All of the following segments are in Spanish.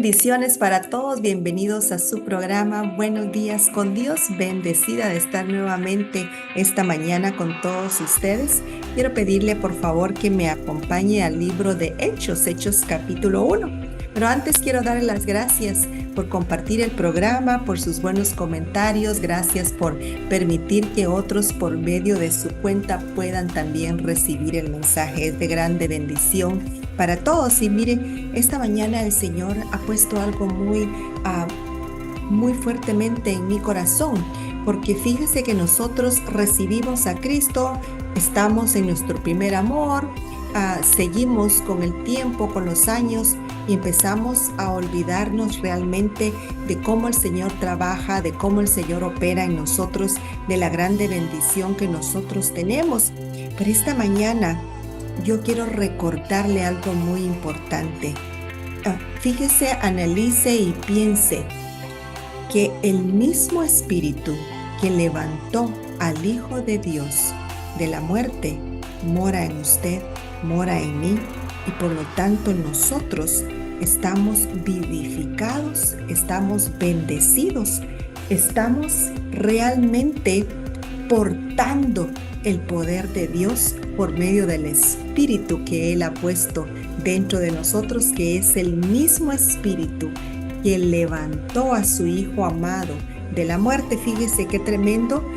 Bendiciones para todos, bienvenidos a su programa Buenos Días con Dios. Bendecida de estar nuevamente esta mañana con todos ustedes. Quiero pedirle por favor que me acompañe al libro de Hechos, Hechos capítulo 1. Pero antes quiero darle las gracias por compartir el programa, por sus buenos comentarios. Gracias por permitir que otros por medio de su cuenta puedan también recibir el mensaje. Es de grande bendición para todos. Y mire, esta mañana el Señor ha puesto algo muy fuertemente en mi corazón, porque fíjese que nosotros recibimos a Cristo, estamos en nuestro primer amor, seguimos con el tiempo, con los años, y empezamos a olvidarnos realmente de cómo el Señor trabaja, de cómo el Señor opera en nosotros, de la grande bendición que nosotros tenemos. Pero esta mañana yo quiero recordarle algo muy importante. Fíjese, analice y piense que el mismo Espíritu que levantó al Hijo de Dios de la muerte mora en usted, mora en mí, y por lo tanto nosotros estamos vivificados, estamos bendecidos, estamos realmente portando el poder de Dios por medio del Espíritu que Él ha puesto dentro de nosotros, que es el mismo Espíritu que levantó a su Hijo amado de la muerte. Fíjese qué tremendo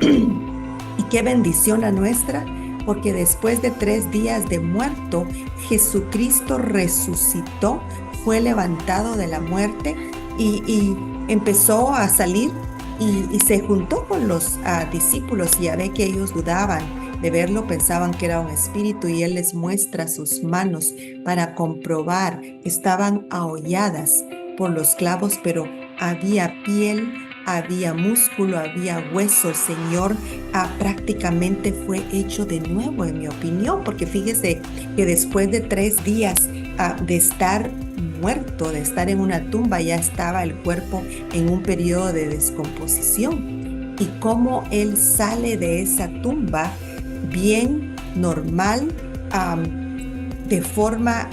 y qué bendición la nuestra, porque después de 3 días de muerto, Jesucristo resucitó, fue levantado de la muerte y empezó a salir y se juntó con los discípulos, y ya ve que ellos dudaban de verlo, pensaban que era un espíritu, y Él les muestra sus manos para comprobar. Estaban aholladas por los clavos, pero había piel, había músculo, había hueso. El Señor prácticamente fue hecho de nuevo, en mi opinión, porque fíjese que después de 3 días de estar muerto, de estar en una tumba, ya estaba el cuerpo en un periodo de descomposición. Y cómo Él sale de esa tumba bien, normal, de forma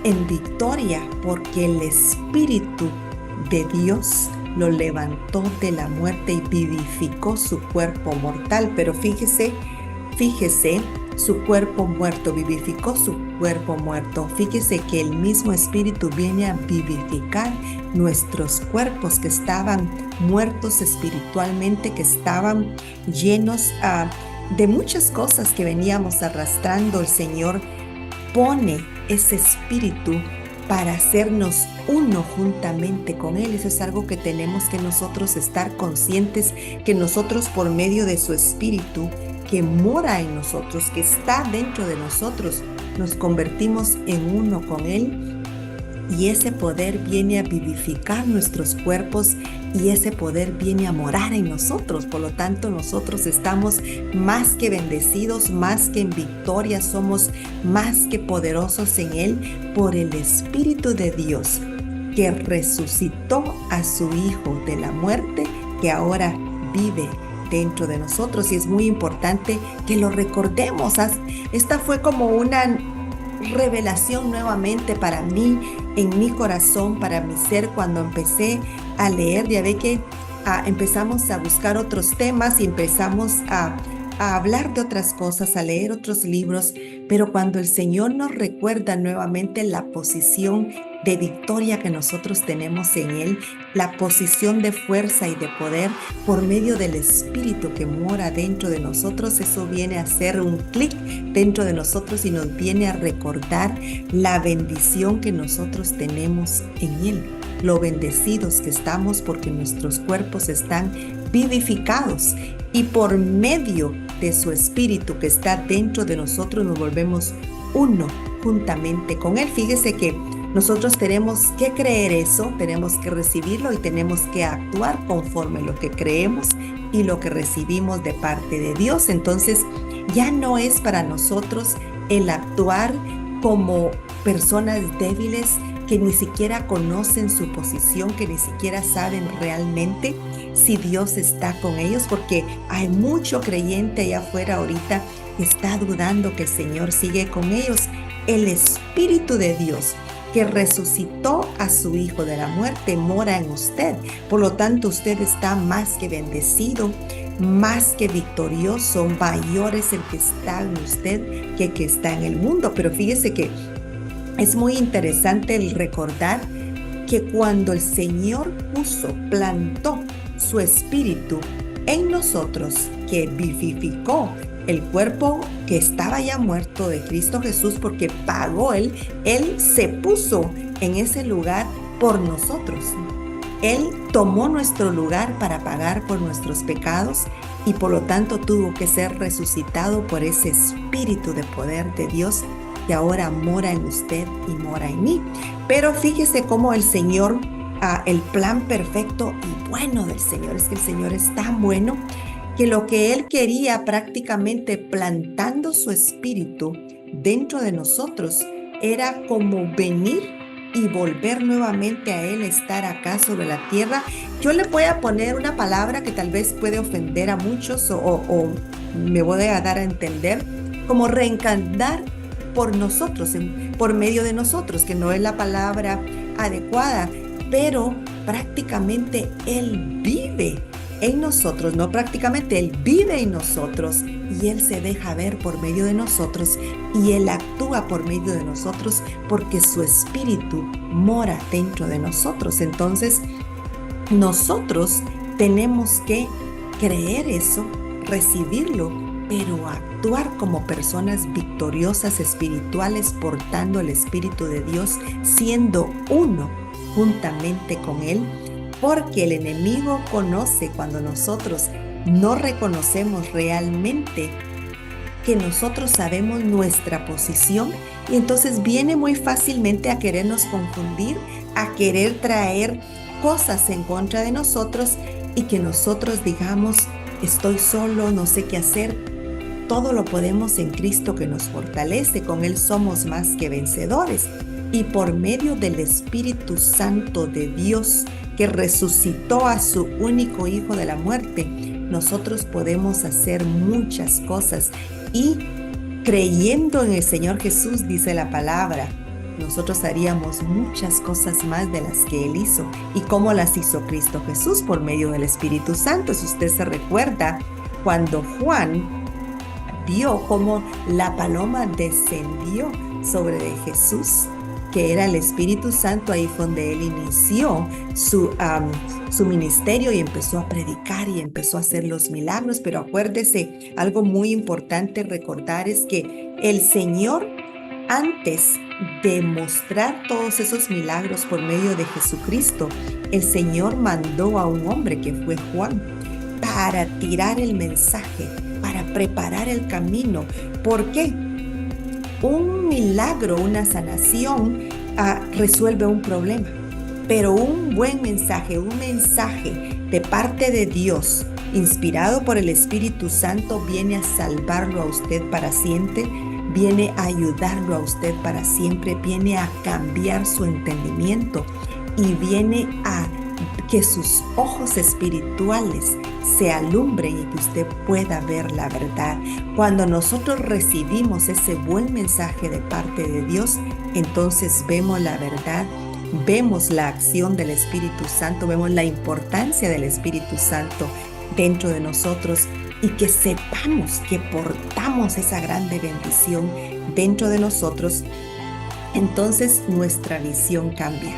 en victoria, porque el Espíritu de Dios lo levantó de la muerte y vivificó su cuerpo mortal. Pero fíjese, su cuerpo muerto, vivificó su cuerpo muerto. Fíjese que el mismo Espíritu viene a vivificar nuestros cuerpos que estaban muertos espiritualmente, que estaban llenos de muchas cosas que veníamos arrastrando. El Señor pone ese Espíritu para hacernos uno juntamente con Él. Eso es algo que tenemos que nosotros estar conscientes, que nosotros por medio de su Espíritu que mora en nosotros, que está dentro de nosotros, nos convertimos en uno con Él, y ese poder viene a vivificar nuestros cuerpos, y ese poder viene a morar en nosotros. Por lo tanto, nosotros estamos más que bendecidos, más que en victoria, somos más que poderosos en Él por el Espíritu de Dios que resucitó a su Hijo de la muerte, que ahora vive dentro de nosotros. Y es muy importante que lo recordemos. Esta fue como una revelación nuevamente para mí, en mi corazón, para mi ser, cuando empecé a leer. Ya ve que empezamos a buscar otros temas y empezamos a hablar de otras cosas, a leer otros libros, pero cuando el Señor nos recuerda nuevamente la posición de victoria que nosotros tenemos en Él, la posición de fuerza y de poder por medio del Espíritu que mora dentro de nosotros, eso viene a hacer un clic dentro de nosotros y nos viene a recordar la bendición que nosotros tenemos en Él, lo bendecidos que estamos, porque nuestros cuerpos están vivificados, y por medio de su Espíritu que está dentro de nosotros nos volvemos uno juntamente con Él. Fíjese que nosotros tenemos que creer eso, tenemos que recibirlo y tenemos que actuar conforme lo que creemos y lo que recibimos de parte de Dios. Entonces ya no es para nosotros el actuar como personas débiles que ni siquiera conocen su posición, que ni siquiera saben realmente si Dios está con ellos, porque hay mucho creyente allá afuera ahorita que está dudando que el Señor sigue con ellos. El Espíritu de Dios que resucitó a su Hijo de la muerte, mora en usted. Por lo tanto, usted está más que bendecido, más que victorioso. Mayor es el que está en usted que el que está en el mundo. Pero fíjese que es muy interesante el recordar que cuando el Señor plantó su espíritu en nosotros, que vivificó el cuerpo que estaba ya muerto de Cristo Jesús, porque pagó Él se puso en ese lugar por nosotros. Él tomó nuestro lugar para pagar por nuestros pecados y por lo tanto tuvo que ser resucitado por ese espíritu de poder de Dios que ahora mora en usted y mora en mí. Pero fíjese cómo el Señor, el plan perfecto y bueno del Señor, es que el Señor es tan bueno que lo que Él quería prácticamente plantando su espíritu dentro de nosotros era como venir y volver nuevamente a Él, estar acá sobre la tierra. Yo le voy a poner una palabra que tal vez puede ofender a muchos o me voy a dar a entender, como reencarnar por nosotros, por medio de nosotros, que no es la palabra adecuada, pero prácticamente Él vive en nosotros, no prácticamente, Él vive en nosotros y Él se deja ver por medio de nosotros y Él actúa por medio de nosotros porque su espíritu mora dentro de nosotros. Entonces, nosotros tenemos que creer eso, recibirlo, pero actuar como personas victoriosas espirituales, portando el Espíritu de Dios, siendo uno juntamente con Él, porque el enemigo conoce cuando nosotros no reconocemos realmente que nosotros sabemos nuestra posición y entonces viene muy fácilmente a querernos confundir, a querer traer cosas en contra de nosotros y que nosotros digamos, estoy solo, no sé qué hacer. Todo lo podemos en Cristo que nos fortalece, con Él somos más que vencedores. Y por medio del Espíritu Santo de Dios, que resucitó a su único Hijo de la muerte, nosotros podemos hacer muchas cosas. Y creyendo en el Señor Jesús, dice la palabra, nosotros haríamos muchas cosas más de las que Él hizo. ¿Y cómo las hizo Cristo Jesús? Por medio del Espíritu Santo. Si usted se recuerda, cuando Juan vio cómo la paloma descendió sobre de Jesús, que era el Espíritu Santo, ahí fue donde Él inició su ministerio y empezó a predicar y empezó a hacer los milagros. Pero acuérdese, algo muy importante recordar es que el Señor, antes de mostrar todos esos milagros por medio de Jesucristo, el Señor mandó a un hombre que fue Juan para tirar el mensaje, para preparar el camino. ¿Por qué? Un milagro, una sanación resuelve un problema, pero un buen mensaje, un mensaje de parte de Dios, inspirado por el Espíritu Santo, viene a salvarlo a usted para siempre, viene a ayudarlo a usted para siempre, viene a cambiar su entendimiento y viene a que sus ojos espirituales se alumbren y que usted pueda ver la verdad. Cuando nosotros recibimos ese buen mensaje de parte de Dios, entonces vemos la verdad, vemos la acción del Espíritu Santo, vemos la importancia del Espíritu Santo dentro de nosotros y que sepamos que portamos esa grande bendición dentro de nosotros. Entonces nuestra visión cambia.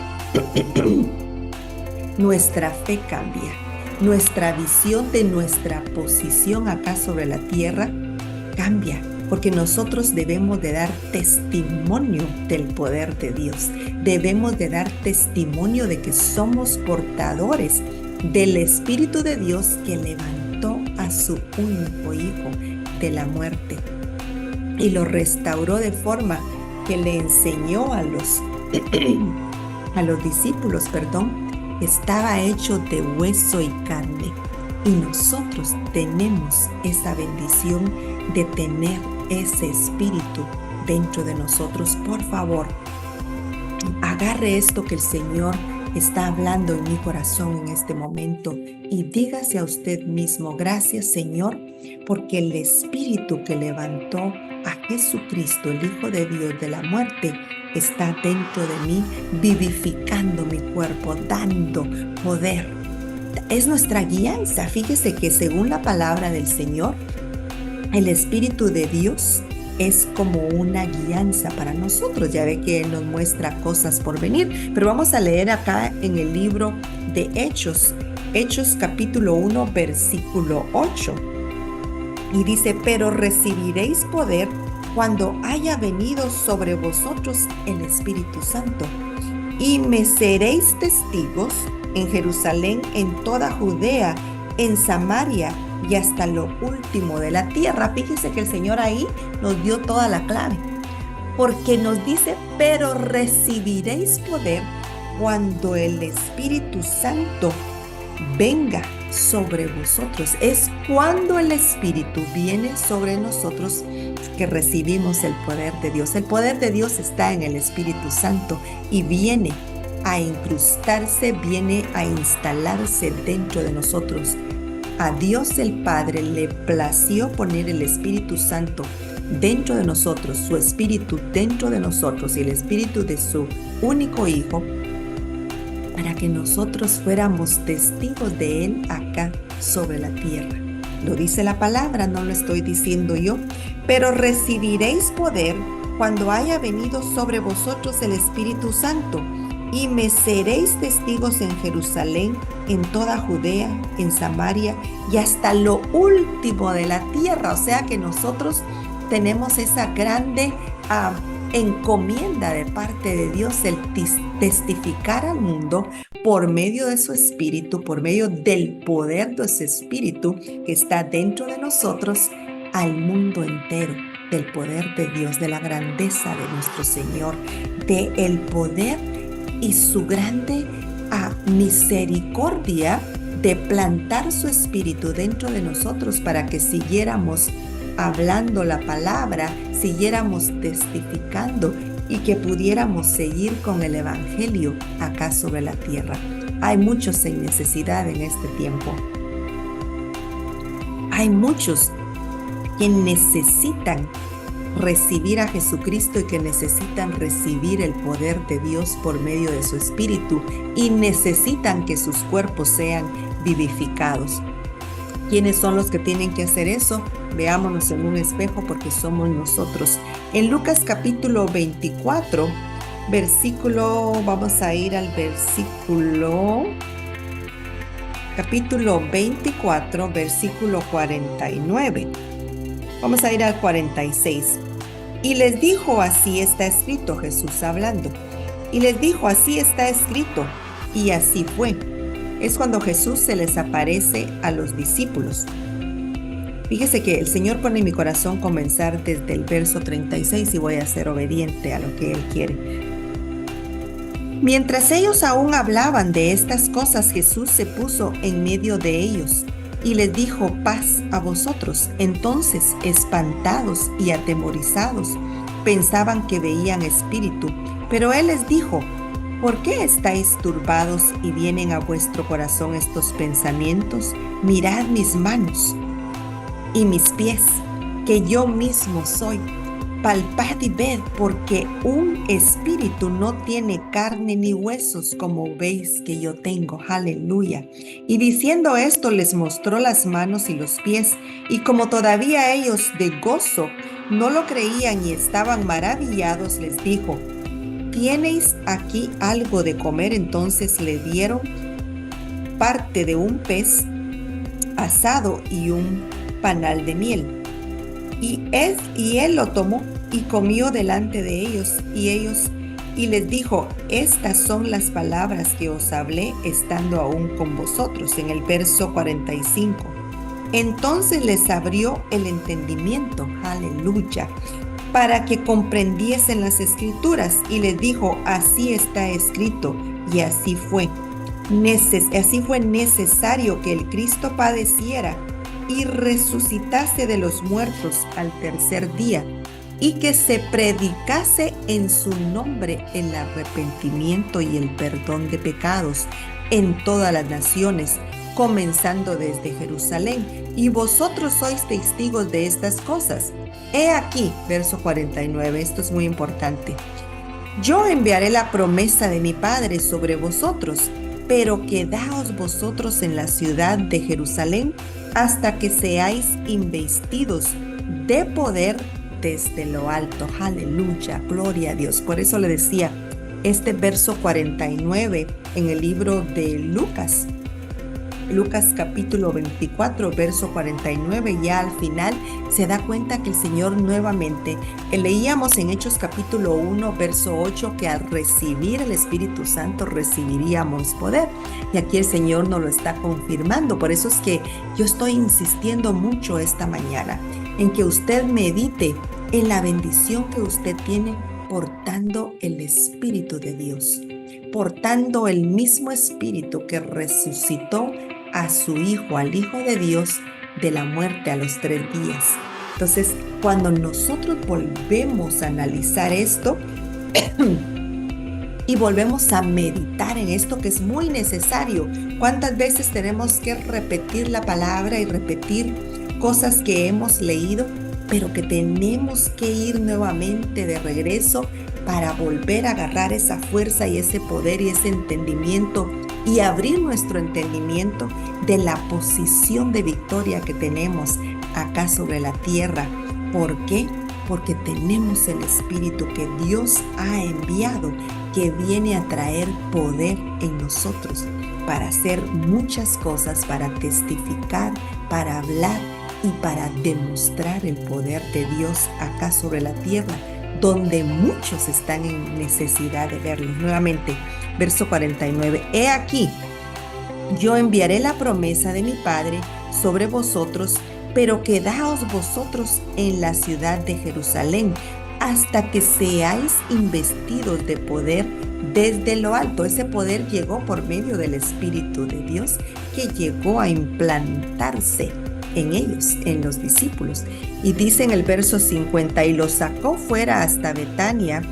Nuestra fe cambia, nuestra visión de nuestra posición acá sobre la tierra cambia, porque nosotros debemos de dar testimonio del poder de Dios, debemos de dar testimonio de que somos portadores del Espíritu de Dios que levantó a su único Hijo de la muerte y lo restauró de forma que le enseñó a los discípulos, estaba hecho de hueso y carne, y nosotros tenemos esa bendición de tener ese espíritu dentro de nosotros. Por favor, agarre esto que el Señor está hablando en mi corazón en este momento y dígase a usted mismo, gracias Señor, porque el espíritu que levantó a Jesucristo, el Hijo de Dios de la muerte, está dentro de mí, vivificando mi cuerpo, dando poder. Es nuestra guianza. Fíjese que según la palabra del Señor, el Espíritu de Dios es como una guianza para nosotros. Ya ve que Él nos muestra cosas por venir, pero vamos a leer acá en el libro de Hechos, Hechos capítulo 1, versículo 8. Y dice, pero recibiréis poder cuando haya venido sobre vosotros el Espíritu Santo, y me seréis testigos en Jerusalén, en toda Judea, en Samaria y hasta lo último de la tierra. Fíjese que el Señor ahí nos dio toda la clave, porque nos dice, pero recibiréis poder cuando el Espíritu Santo venga sobre vosotros. Es cuando el Espíritu viene sobre nosotros que recibimos el poder de Dios. El poder de Dios está en el Espíritu Santo y viene a incrustarse, viene a instalarse dentro de nosotros. A Dios el Padre le plació poner el Espíritu Santo dentro de nosotros, su Espíritu dentro de nosotros y el Espíritu de su único Hijo, para que nosotros fuéramos testigos de Él acá sobre la tierra. Lo dice la palabra, no lo estoy diciendo yo. Pero recibiréis poder cuando haya venido sobre vosotros el Espíritu Santo, y me seréis testigos en Jerusalén, en toda Judea, en Samaria y hasta lo último de la tierra. O sea que nosotros tenemos esa grande encomienda de parte de Dios, el testificar al mundo por medio de su Espíritu, por medio del poder de ese Espíritu que está dentro de nosotros, al mundo entero, del poder de Dios, de la grandeza de nuestro Señor, de el poder y su grande misericordia de plantar su Espíritu dentro de nosotros para que siguiéramos hablando la palabra, siguiéramos testificando y que pudiéramos seguir con el Evangelio acá sobre la tierra. Hay muchos en necesidad en este tiempo. Hay muchos que necesitan recibir a Jesucristo y que necesitan recibir el poder de Dios por medio de su Espíritu y necesitan que sus cuerpos sean vivificados. ¿Quiénes son los que tienen que hacer eso? Veámonos en un espejo, porque somos nosotros. En Lucas capítulo 24, vamos a ir al capítulo 24, versículo 49. Vamos a ir al 46. Y les dijo, así está escrito, Jesús hablando. Y les dijo, así está escrito, y así fue. Es cuando Jesús se les aparece a los discípulos. Fíjese que el Señor pone en mi corazón comenzar desde el verso 36 y voy a ser obediente a lo que Él quiere. Mientras ellos aún hablaban de estas cosas, Jesús se puso en medio de ellos y les dijo, paz a vosotros. Entonces, espantados y atemorizados, pensaban que veían espíritu, pero Él les dijo, ¿por qué estáis turbados y vienen a vuestro corazón estos pensamientos? Mirad mis manos y mis pies, que yo mismo soy. Palpad y ved, porque un espíritu no tiene carne ni huesos, como veis que yo tengo. Aleluya. Y diciendo esto, les mostró las manos y los pies, y como todavía ellos de gozo no lo creían y estaban maravillados, les dijo, ¿tieneis aquí algo de comer? Entonces le dieron parte de un pez asado y un panal de miel. Y él lo tomó y comió delante de ellos, y les dijo, estas son las palabras que os hablé estando aún con vosotros, en el verso 45. Entonces les abrió el entendimiento, aleluya, para que comprendiesen las Escrituras, y les dijo, así está escrito, y así fue. Así fue necesario que el Cristo padeciera y resucitase de los muertos al tercer día, y que se predicase en su nombre el arrepentimiento y el perdón de pecados en todas las naciones, comenzando desde Jerusalén, y vosotros sois testigos de estas cosas. He aquí, verso 49, esto es muy importante. Yo enviaré la promesa de mi Padre sobre vosotros, pero quedaos vosotros en la ciudad de Jerusalén hasta que seáis investidos de poder desde lo alto. Aleluya, gloria a Dios. Por eso le decía, este verso 49 en el libro de Lucas capítulo 24, verso 49, ya al final se da cuenta que el Señor nuevamente, leíamos en Hechos capítulo 1, verso 8, que al recibir el Espíritu Santo recibiríamos poder. Y aquí el Señor nos lo está confirmando. Por eso es que yo estoy insistiendo mucho esta mañana en que usted medite en la bendición que usted tiene portando el Espíritu de Dios, portando el mismo Espíritu que resucitó a su Hijo, al Hijo de Dios, de la muerte a los 3 días. Entonces, cuando nosotros volvemos a analizar esto y volvemos a meditar en esto que es muy necesario, ¿cuántas veces tenemos que repetir la palabra y repetir cosas que hemos leído, pero que tenemos que ir nuevamente de regreso para volver a agarrar esa fuerza y ese poder y ese entendimiento y abrir nuestro entendimiento de la posición de victoria que tenemos acá sobre la tierra? ¿Por qué? Porque tenemos el Espíritu que Dios ha enviado, que viene a traer poder en nosotros para hacer muchas cosas, para testificar, para hablar y para demostrar el poder de Dios acá sobre la tierra, donde muchos están en necesidad de verlo. Nuevamente, verso 49. He aquí, yo enviaré la promesa de mi Padre sobre vosotros, pero quedaos vosotros en la ciudad de Jerusalén hasta que seáis investidos de poder desde lo alto. Ese poder llegó por medio del Espíritu de Dios, que llegó a implantarse en ellos, en los discípulos. Y dice en el verso 50, y los sacó fuera hasta Betania,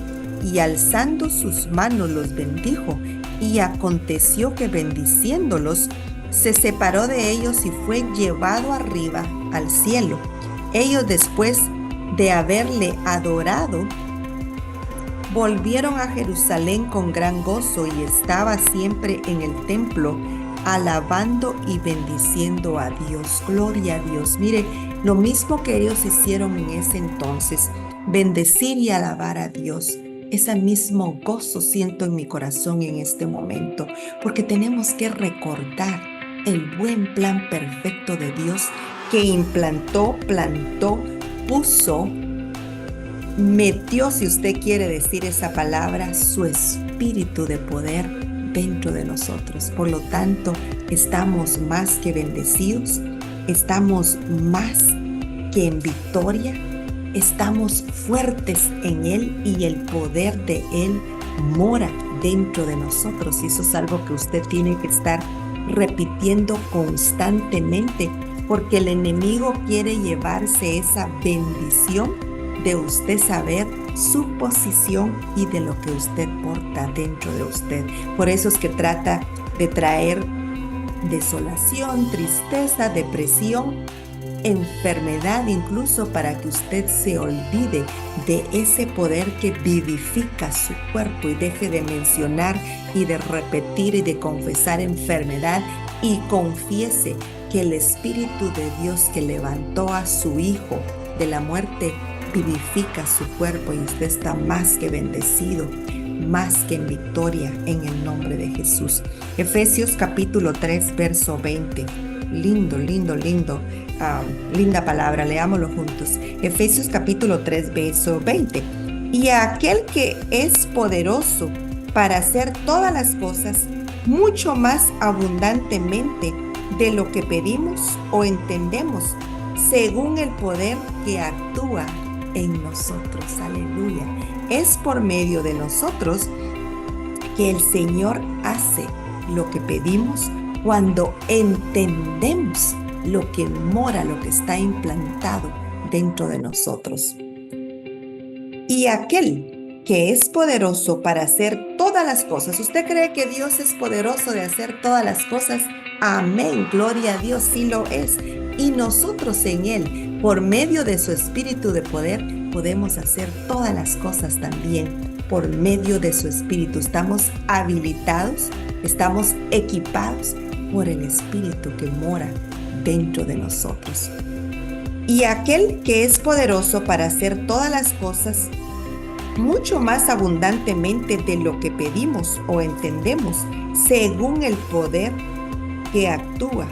y alzando sus manos los bendijo, y aconteció que bendiciéndolos, se separó de ellos y fue llevado arriba al cielo. Ellos, después de haberle adorado, volvieron a Jerusalén con gran gozo, y estaba siempre en el templo alabando y bendiciendo a Dios. Gloria a Dios. Mire, lo mismo que ellos hicieron en ese entonces, bendecir y alabar a Dios. Ese mismo gozo siento en mi corazón en este momento, porque tenemos que recordar el buen plan perfecto de Dios que implantó, plantó, puso, metió, si usted quiere decir esa palabra, su espíritu de poder dentro de nosotros. Por lo tanto, estamos más que bendecidos, estamos más que en victoria, estamos fuertes en Él y el poder de Él mora dentro de nosotros. Y eso es algo que usted tiene que estar repitiendo constantemente, porque el enemigo quiere llevarse esa bendición de usted saber su posición y de lo que usted porta dentro de usted. Por eso es que trata de traer desolación, tristeza, depresión, enfermedad, incluso para que usted se olvide de ese poder que vivifica su cuerpo y deje de mencionar y de repetir y de confesar enfermedad, y confiese que el Espíritu de Dios que levantó a su Hijo de la muerte vivifica su cuerpo, y usted está más que bendecido, más que en victoria, en el nombre de Jesús. Efesios capítulo 3, verso 20. Lindo, lindo, lindo. Linda palabra, leámoslo juntos. Efesios capítulo 3, verso 20. Y a aquel que es poderoso para hacer todas las cosas mucho más abundantemente de lo que pedimos o entendemos, según el poder que actúa en nosotros. Aleluya. Es por medio de nosotros que el Señor hace lo que pedimos, cuando entendemos lo que mora, lo que está implantado dentro de nosotros. Y aquel que es poderoso para hacer todas las cosas. ¿Usted cree que Dios es poderoso de hacer todas las cosas? Amén, gloria a Dios, sí lo es. Y nosotros en Él, por medio de su Espíritu de poder, podemos hacer todas las cosas también. Por medio de su Espíritu estamos habilitados, estamos equipados por el Espíritu que mora dentro de nosotros. Y aquel que es poderoso para hacer todas las cosas mucho más abundantemente de lo que pedimos o entendemos, según el poder que actúa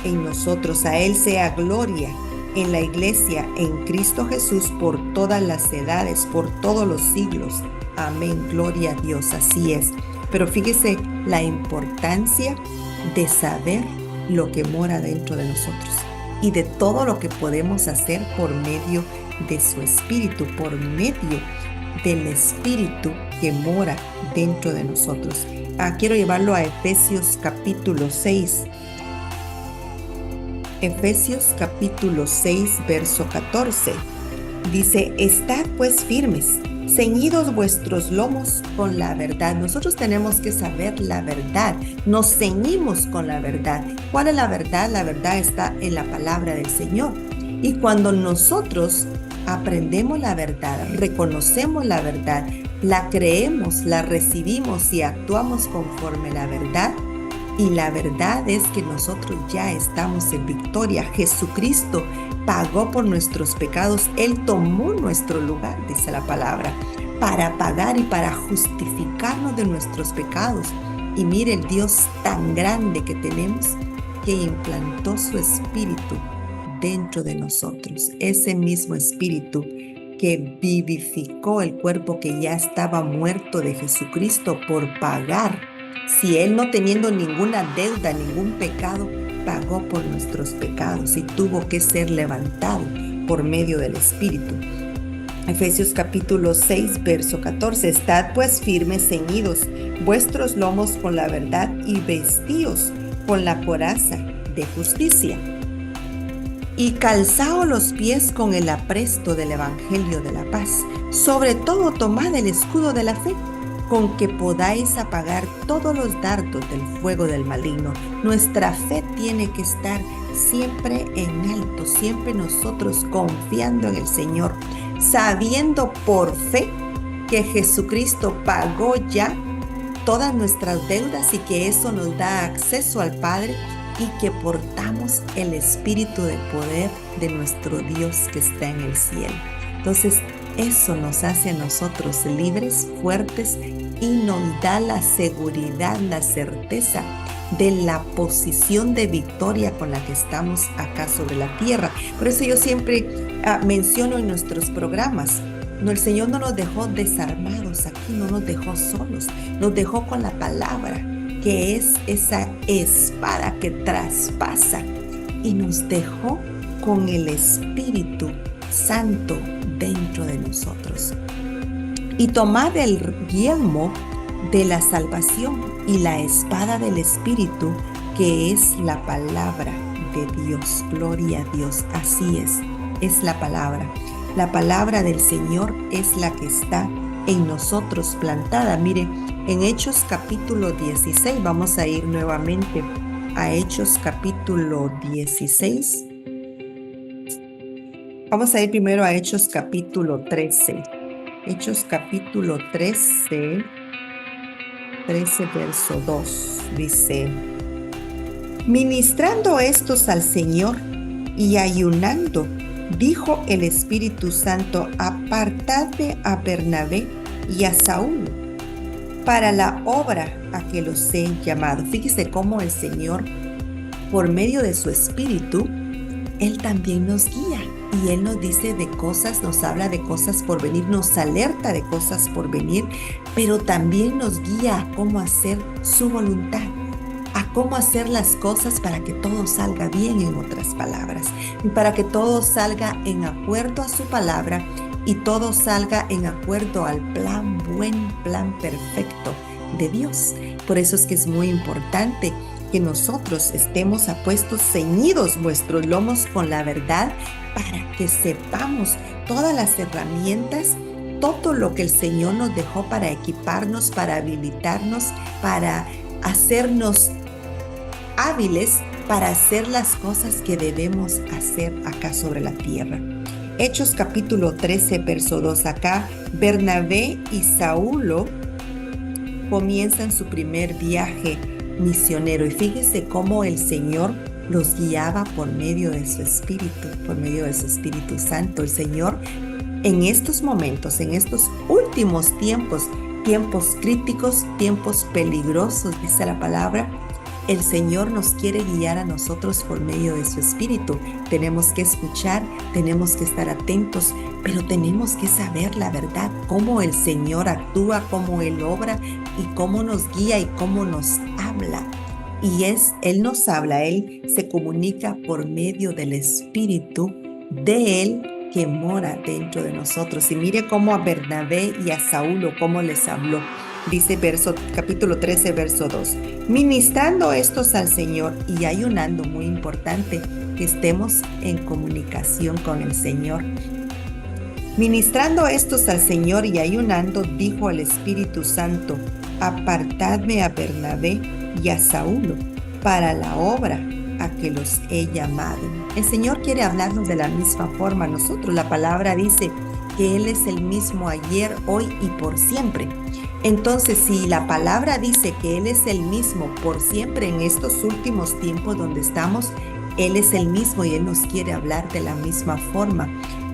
en nosotros. A Él sea gloria en la iglesia, en Cristo Jesús, por todas las edades, por todos los siglos. Amén, gloria a Dios, así es. Pero fíjese la importancia de saber lo que mora dentro de nosotros y de todo lo que podemos hacer por medio de su Espíritu, por medio del Espíritu que mora dentro de nosotros. Quiero llevarlo a Efesios capítulo 6. Efesios capítulo 6, verso 14. Dice, estad pues firmes, ceñidos vuestros lomos con la verdad. Nosotros tenemos que saber la verdad. Nos ceñimos con la verdad. ¿Cuál es la verdad? La verdad está en la palabra del Señor. Y cuando nosotros aprendemos la verdad, reconocemos la verdad, la creemos, la recibimos y actuamos conforme la verdad, y la verdad es que nosotros ya estamos en victoria. Jesucristo pagó por nuestros pecados. Él tomó nuestro lugar, dice la palabra, para pagar y para justificarnos de nuestros pecados. Y mire el Dios tan grande que tenemos, que implantó su Espíritu dentro de nosotros. Ese mismo Espíritu que vivificó el cuerpo que ya estaba muerto de Jesucristo por pagar. Si Él, no teniendo ninguna deuda, ningún pecado, pagó por nuestros pecados y tuvo que ser levantado por medio del Espíritu. Efesios capítulo 6, verso 14. Estad pues firmes, ceñidos vuestros lomos con la verdad y vestíos con la coraza de justicia. Y calzaos los pies con el apresto del Evangelio de la paz. Sobre todo tomad el escudo de la fe, con que podáis apagar todos los dardos del fuego del maligno. Nuestra fe tiene que estar siempre en alto, siempre nosotros confiando en el Señor, sabiendo por fe que Jesucristo pagó ya todas nuestras deudas y que eso nos da acceso al Padre, y que portamos el Espíritu de poder de nuestro Dios que está en el cielo. Entonces, eso nos hace a nosotros libres, fuertes, y nos da la seguridad, la certeza de la posición de victoria con la que estamos acá sobre la tierra. Por eso yo siempre menciono en nuestros programas, el Señor no nos dejó desarmados aquí, no nos dejó solos, nos dejó con la palabra, que es esa espada que traspasa, y nos dejó con el Espíritu Santo dentro de nosotros. Y tomad el yelmo de la salvación y la espada del Espíritu, que es la palabra de Dios. Gloria a Dios, así es la palabra. La palabra del Señor es la que está en nosotros plantada. Mire, en Hechos capítulo 16, vamos a ir nuevamente a Hechos capítulo 16. Vamos a ir primero a Hechos capítulo 13. Hechos capítulo 13, verso 2, dice: ministrando estos al Señor y ayunando, dijo el Espíritu Santo: apartadme a Bernabé y a Saúl para la obra a que los he llamado. Fíjese cómo el Señor, por medio de su Espíritu, Él también nos guía. Y Él nos dice de cosas, nos habla de cosas por venir, nos alerta de cosas por venir, pero también nos guía a cómo hacer su voluntad, a cómo hacer las cosas para que todo salga bien, en otras palabras, y para que todo salga en acuerdo a su palabra y todo salga en acuerdo al buen plan perfecto de Dios. Por eso es que es muy importante que nosotros estemos apuestos, ceñidos vuestros lomos con la verdad, para que sepamos todas las herramientas, todo lo que el Señor nos dejó para equiparnos, para habilitarnos, para hacernos hábiles para hacer las cosas que debemos hacer acá sobre la tierra. Hechos capítulo 13, verso 2. Acá Bernabé y Saulo comienzan su primer viaje misionero y fíjese cómo el Señor los guiaba por medio de su Espíritu, por medio de su Espíritu Santo. El Señor en estos momentos, en estos últimos tiempos, tiempos críticos, tiempos peligrosos, dice la palabra, el Señor nos quiere guiar a nosotros por medio de su Espíritu. Tenemos que escuchar, tenemos que estar atentos, pero tenemos que saber la verdad, cómo el Señor actúa, cómo Él obra y cómo nos guía y cómo nos habla. Y Él nos habla, Él se comunica por medio del Espíritu de Él que mora dentro de nosotros. Y mire cómo a Bernabé y a Saulo, cómo les habló. Dice capítulo 13, verso 2. Ministrando estos al Señor y ayunando, muy importante, que estemos en comunicación con el Señor. Ministrando estos al Señor y ayunando, dijo al Espíritu Santo, apartadme a Bernabé y a Saulo para la obra a que los he llamado. El Señor quiere hablarnos de la misma forma a nosotros. La palabra dice que Él es el mismo ayer, hoy y por siempre. Entonces, si la palabra dice que Él es el mismo por siempre en estos últimos tiempos donde estamos, Él es el mismo y Él nos quiere hablar de la misma forma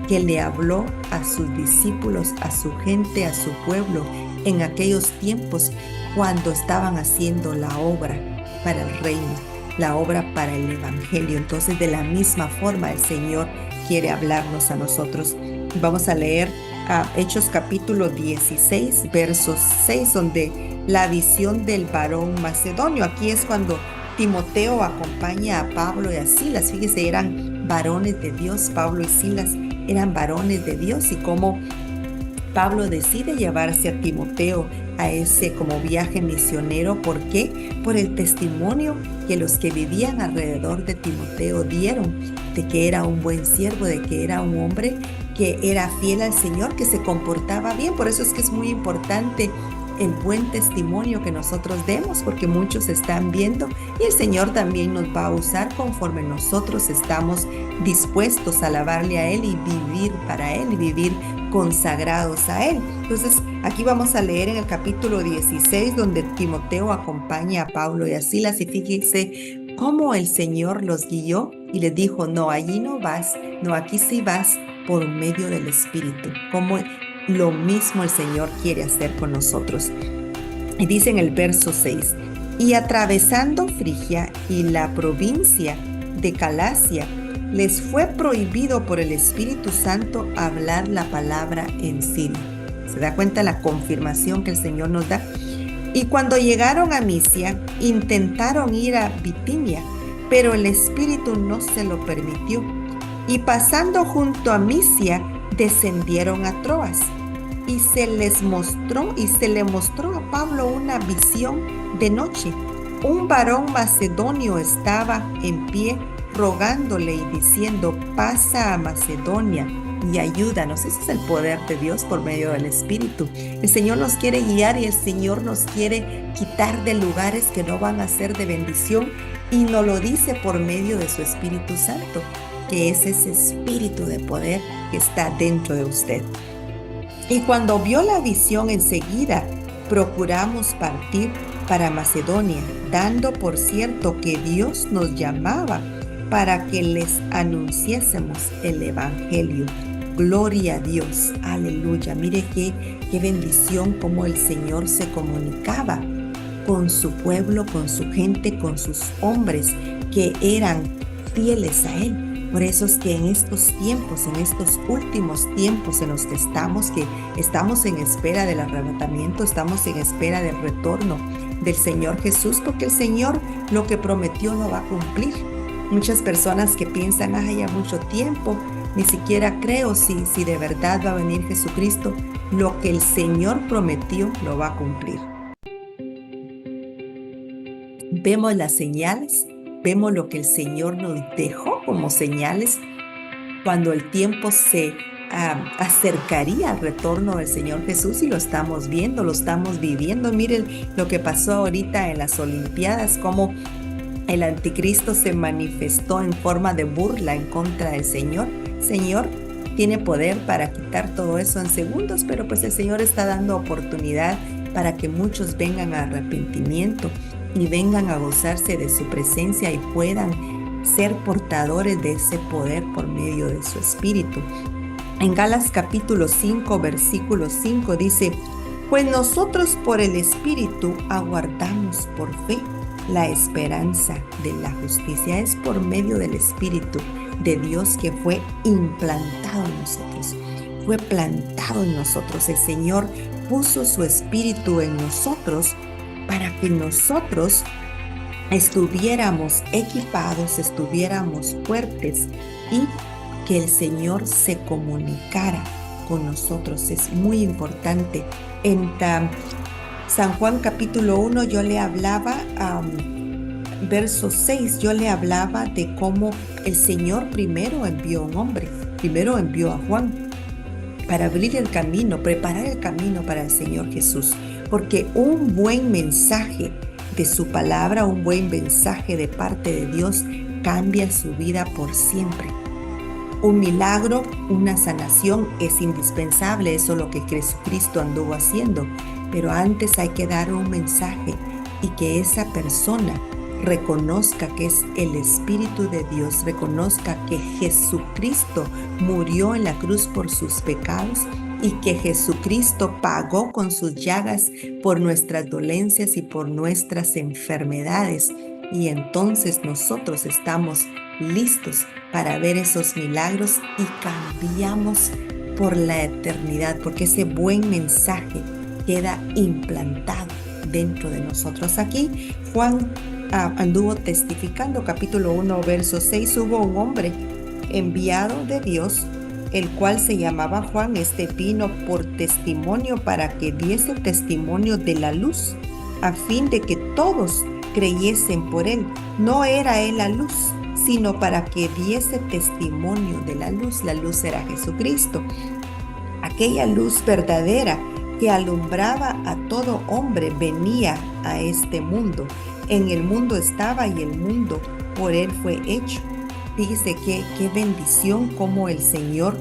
que le habló a sus discípulos, a su gente, a su pueblo en aquellos tiempos cuando estaban haciendo la obra para el reino, la obra para el evangelio. Entonces, de la misma forma el Señor quiere hablarnos a nosotros. Vamos a leer Hechos capítulo 16, verso 6, donde la visión del varón macedonio. Aquí es cuando Timoteo acompaña a Pablo y a Silas. Fíjese, eran varones de Dios. Pablo y Silas eran varones de Dios y cómo Pablo decide llevarse a Timoteo a ese como viaje misionero. ¿Por qué? Por el testimonio que los que vivían alrededor de Timoteo dieron de que era un buen siervo, de que era un hombre que era fiel al Señor, que se comportaba bien. Por eso es que es muy importante el buen testimonio que nosotros demos, porque muchos están viendo y el Señor también nos va a usar conforme nosotros estamos dispuestos a alabarle a Él y vivir para Él y vivir consagrados a Él. Entonces, aquí vamos a leer en el capítulo 16, donde Timoteo acompaña a Pablo y a Silas, y fíjense cómo el Señor los guió y les dijo, no, allí no vas, no, aquí sí vas por medio del Espíritu, como lo mismo el Señor quiere hacer con nosotros. Y dice en el verso 6, y atravesando Frigia y la provincia de Galacia, les fue prohibido por el Espíritu Santo hablar la palabra en Siria. ¿Se da cuenta la confirmación que el Señor nos da? Y cuando llegaron a Misia, intentaron ir a Bitinia, pero el Espíritu no se lo permitió. Y pasando junto a Misia, descendieron a Troas. Y se le mostró a Pablo una visión de noche. Un varón macedonio estaba en pie rogándole y diciendo, pasa a Macedonia y ayúdanos. Ese es el poder de Dios por medio del Espíritu. El Señor nos quiere guiar y el Señor nos quiere quitar de lugares que no van a ser de bendición, y nos lo dice por medio de su Espíritu Santo, que es ese espíritu de poder que está dentro de usted. Y cuando vio la visión, enseguida procuramos partir para Macedonia, dando por cierto que Dios nos llamaba para que les anunciásemos el evangelio. Gloria a Dios, aleluya. Mire qué bendición como el Señor se comunicaba con su pueblo, con su gente, con sus hombres que eran fieles a Él. Por eso es que en estos tiempos, en estos últimos tiempos en los que estamos en espera del arrebatamiento, estamos en espera del retorno del Señor Jesús, porque el Señor lo que prometió lo va a cumplir. Muchas personas que piensan, ya mucho tiempo, ni siquiera creo si de verdad va a venir Jesucristo. Lo que el Señor prometió lo va a cumplir. Vemos las señales, vemos lo que el Señor nos dejó como señales cuando el tiempo se acercaría al retorno del Señor Jesús, y lo estamos viendo, lo estamos viviendo. Miren lo que pasó ahorita en las Olimpiadas, como el anticristo se manifestó en forma de burla en contra del Señor. Señor tiene poder para quitar todo eso en segundos, pero pues el Señor está dando oportunidad para que muchos vengan a arrepentimiento y vengan a gozarse de su presencia y puedan ser portadores de ese poder por medio de su Espíritu. En Gálatas capítulo 5, versículo 5 dice: pues nosotros por el Espíritu aguardamos por fe la esperanza de la justicia. Es por medio del Espíritu de Dios que fue implantado en nosotros, fue plantado en nosotros. El Señor puso su Espíritu en nosotros para que nosotros estuviéramos equipados, estuviéramos fuertes y que el Señor se comunicara con nosotros. Es muy importante. En San Juan capítulo 1 yo le hablaba, verso 6, yo le hablaba de cómo el Señor primero envió a un hombre, primero envió a Juan para abrir el camino, preparar el camino para el Señor Jesús, porque un buen mensaje de su palabra, un buen mensaje de parte de Dios cambia su vida por siempre. Un milagro, una sanación es indispensable, eso es lo que Jesucristo anduvo haciendo, pero antes hay que dar un mensaje y que esa persona reconozca que es el Espíritu de Dios, reconozca que Jesucristo murió en la cruz por sus pecados y que Jesucristo pagó con sus llagas por nuestras dolencias y por nuestras enfermedades. Y entonces nosotros estamos listos para ver esos milagros y cambiamos por la eternidad, porque ese buen mensaje queda implantado dentro de nosotros. Aquí Juan anduvo testificando, capítulo 1, verso 6, hubo un hombre enviado de Dios, el cual se llamaba Juan. Este vino por testimonio para que diese testimonio de la luz, a fin de que todos creyesen por él. No era él la luz, sino para que diese testimonio de la luz. La luz era Jesucristo, aquella luz verdadera que alumbraba a todo hombre. Venía a este mundo, en el mundo estaba y el mundo por él fue hecho. Fíjese qué bendición, como el Señor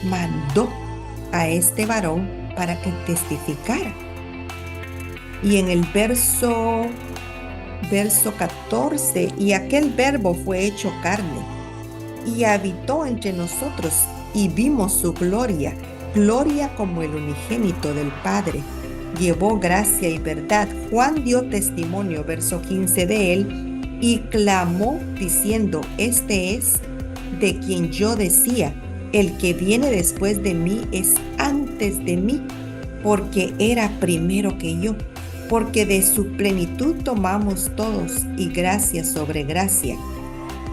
mandó a este varón para que testificara. Y en el verso 14, y aquel verbo fue hecho carne y habitó entre nosotros y vimos su gloria, gloria como el unigénito del Padre. Llevó gracia y verdad. Juan dio testimonio, verso 15, de él y clamó diciendo: este es de quien yo decía, el que viene después de mí es antes de mí, porque era primero que yo. Porque de su plenitud tomamos todos y gracia sobre gracia.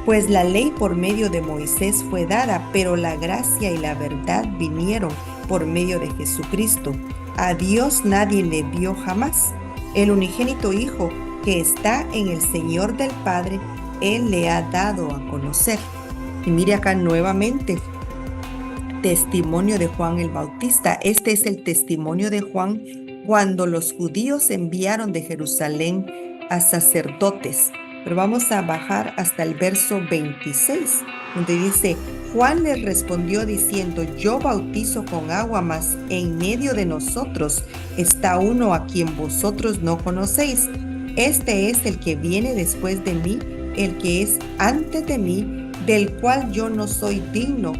Pues la ley por medio de Moisés fue dada, pero la gracia y la verdad vinieron por medio de Jesucristo. A Dios nadie le vio jamás. El unigénito Hijo que está en el Señor del Padre, Él le ha dado a conocer. Y mire acá nuevamente, testimonio de Juan el Bautista. Este es el testimonio de Juan cuando los judíos enviaron de Jerusalén a sacerdotes. Pero vamos a bajar hasta el verso 26, donde dice: Juan les respondió diciendo: yo bautizo con agua, mas en medio de nosotros está uno a quien vosotros no conocéis. Este es el que viene después de mí, el que es antes de mí, del cual yo no soy digno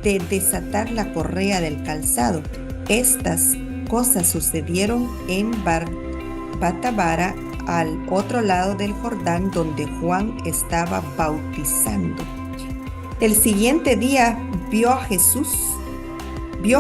de desatar la correa del calzado. Estas cosas sucedieron en Batabara, al otro lado del Jordán, donde Juan estaba bautizando. El siguiente día vio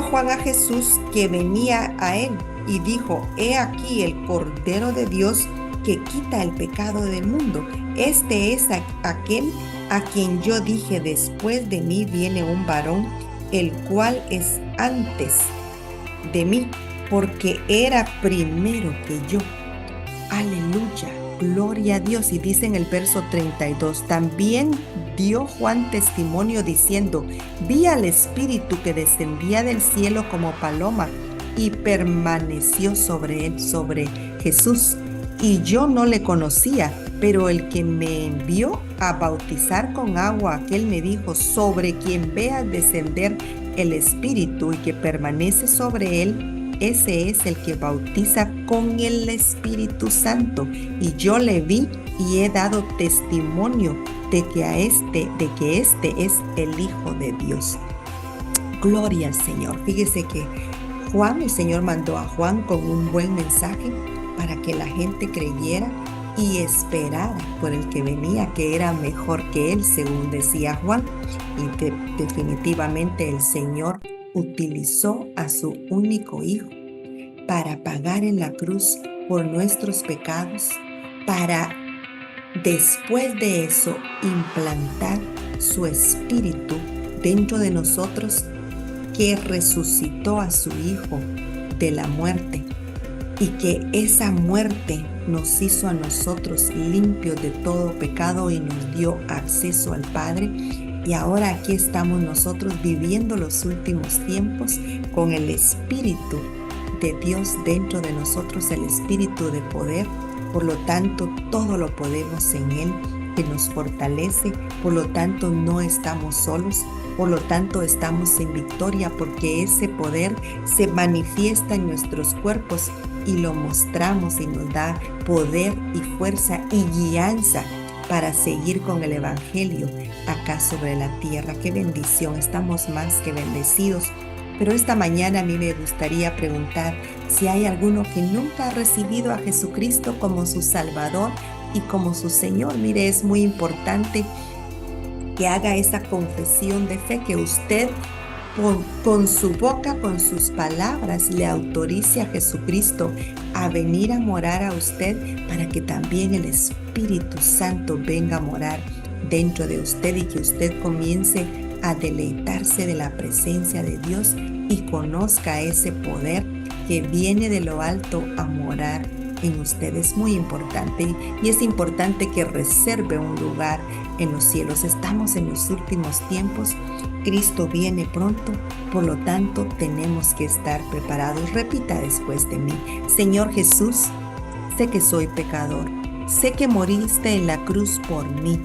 Juan a Jesús que venía a él y dijo: he aquí el Cordero de Dios que quita el pecado del mundo. Este es aquel a quien yo dije: después de mí viene un varón, el cual es antes de mí, porque era primero que yo. Aleluya, gloria a Dios. Y dice en el verso 32, también dio Juan testimonio diciendo: vi al Espíritu que descendía del cielo como paloma y permaneció sobre él, sobre Jesús. Y yo no le conocía, pero el que me envió a bautizar con agua, aquel me dijo, sobre quien veas descender el Espíritu y que permanece sobre él, ese es el que bautiza con el Espíritu Santo. Y yo le vi y he dado testimonio de que este es el Hijo de Dios. Gloria al Señor. Fíjese que el Señor mandó a Juan con un buen mensaje para que la gente creyera y esperara por el que venía, que era mejor que él, según decía Juan. Y definitivamente el Señor utilizó a su único Hijo para pagar en la cruz por nuestros pecados, para después de eso implantar su Espíritu dentro de nosotros, que resucitó a su Hijo de la muerte y que esa muerte nos hizo a nosotros limpios de todo pecado y nos dio acceso al Padre. Y ahora aquí estamos nosotros viviendo los últimos tiempos con el Espíritu de Dios dentro de nosotros, el Espíritu de poder. Por lo tanto, todo lo podemos en Él, que nos fortalece. Por lo tanto, no estamos solos. Por lo tanto, estamos en victoria, porque ese poder se manifiesta en nuestros cuerpos y lo mostramos y nos da poder y fuerza y guianza para seguir con el Evangelio acá sobre la tierra. ¡Qué bendición! Estamos más que bendecidos. Pero esta mañana a mí me gustaría preguntar si hay alguno que nunca ha recibido a Jesucristo como su Salvador y como su Señor. Mire, es muy importante que haga esa confesión de fe, que usted con su boca, con sus palabras, le autorice a Jesucristo a venir a morar a usted, para que también el Espíritu Santo venga a morar dentro de usted y que usted comience a deleitarse de la presencia de Dios y conozca ese poder que viene de lo alto a morar en usted. Es muy importante, y es importante que reserve un lugar en los cielos. Estamos en los últimos tiempos. Cristo viene pronto, por lo tanto tenemos que estar preparados. Repita después de mí: Señor Jesús, sé que soy pecador, sé que moriste en la cruz por mí.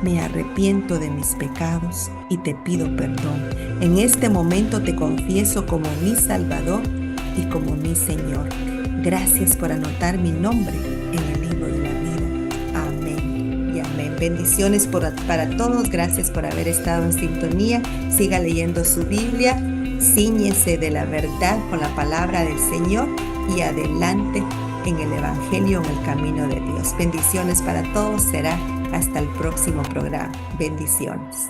Me arrepiento de mis pecados y te pido perdón. En este momento te confieso como mi Salvador y como mi Señor. Gracias por anotar mi nombre en el libro de la vida. Amén y amén. Bendiciones para todos. Gracias por haber estado en sintonía. Siga leyendo su Biblia. Cíñese de la verdad con la palabra del Señor y adelante en el Evangelio, en el camino de Dios. Bendiciones para todos. Será hasta el próximo programa. Bendiciones.